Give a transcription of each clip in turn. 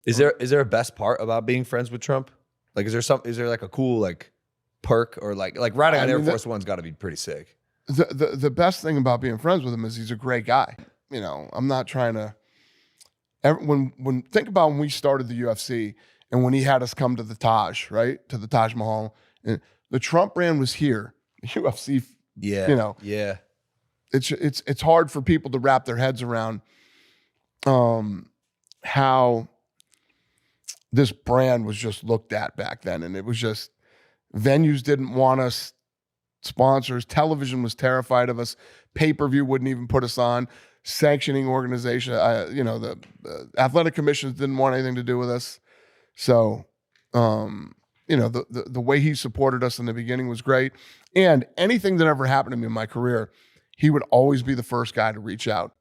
Is there a best part about being friends with Trump? Like, is there like a cool like perk or like riding on Air Force One's got to be pretty sick. The best thing about being friends with him is he's a great guy. You know, I'm not trying to. Think about when we started the UFC and when he had us come to the Taj, right, to the Taj Mahal, and the Trump brand was here. The UFC, Yeah, you know, yeah. It's hard for people to wrap their heads around how this brand was just looked at back then, and it was just venues didn't want us. Sponsors, television was terrified of us. Pay-per-view wouldn't even put us on. Sanctioning organization, the athletic commissions didn't want anything to do with us. So, the way he supported us in the beginning was great. And anything that ever happened to me in my career, he would always be the first guy to reach out.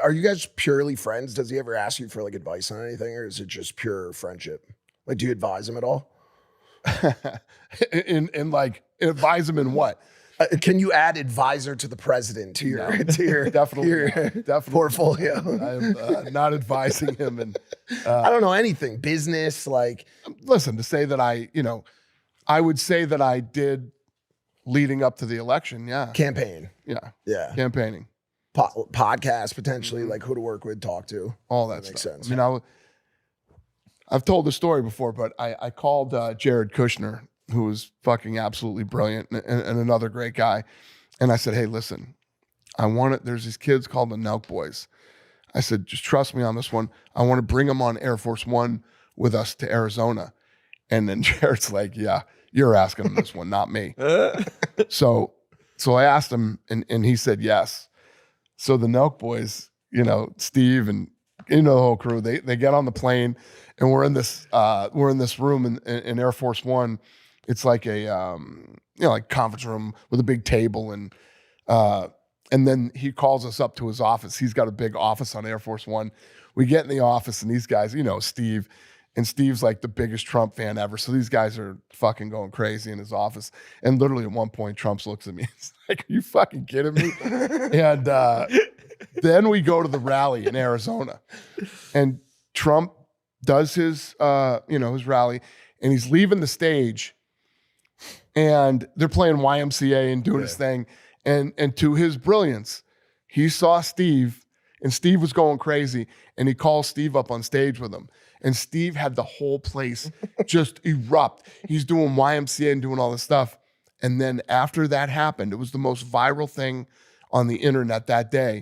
Are you guys purely friends? Does he ever ask you for like advice on anything, or is it just pure friendship? Like, do you advise him at all? in like advise him in what? Can you add advisor to the president to your definitely portfolio? I'm not advising him, and I don't know anything business. Like, listen, to say that I would say that I did leading up to the election. Yeah, campaign. Yeah, campaigning, podcast potentially, like who to work with, talk to, all that makes stuff. sense. I mean, I've told the story before, but I called Jared Kushner, who was fucking absolutely brilliant and another great guy. And I said, hey, listen, there's these kids called the Nelk Boys. I said, just trust me on this one. I want to bring them on Air Force One with us to Arizona. And then Jared's like, yeah, you're asking him this one, not me. So I asked him and he said yes. So the Nelk Boys, Steve and the whole crew, they get on the plane and we're in this room in Air Force One. It's like a like conference room with a big table and then he calls us up to his office. He's got a big office on Air Force One. We get in the office and these guys, Steve, and Steve's like the biggest Trump fan ever. So these guys are fucking going crazy in his office. And literally at one point, Trump looks at me. He's like, are you fucking kidding me? And then we go to the rally in Arizona and Trump does his rally and he's leaving the stage and they're playing YMCA and doing his thing. And to his brilliance, he saw Steve and Steve was going crazy and he calls Steve up on stage with him. And Steve had the whole place just erupt. He's doing YMCA and doing all this stuff. And then after that happened, it was the most viral thing on the internet that day.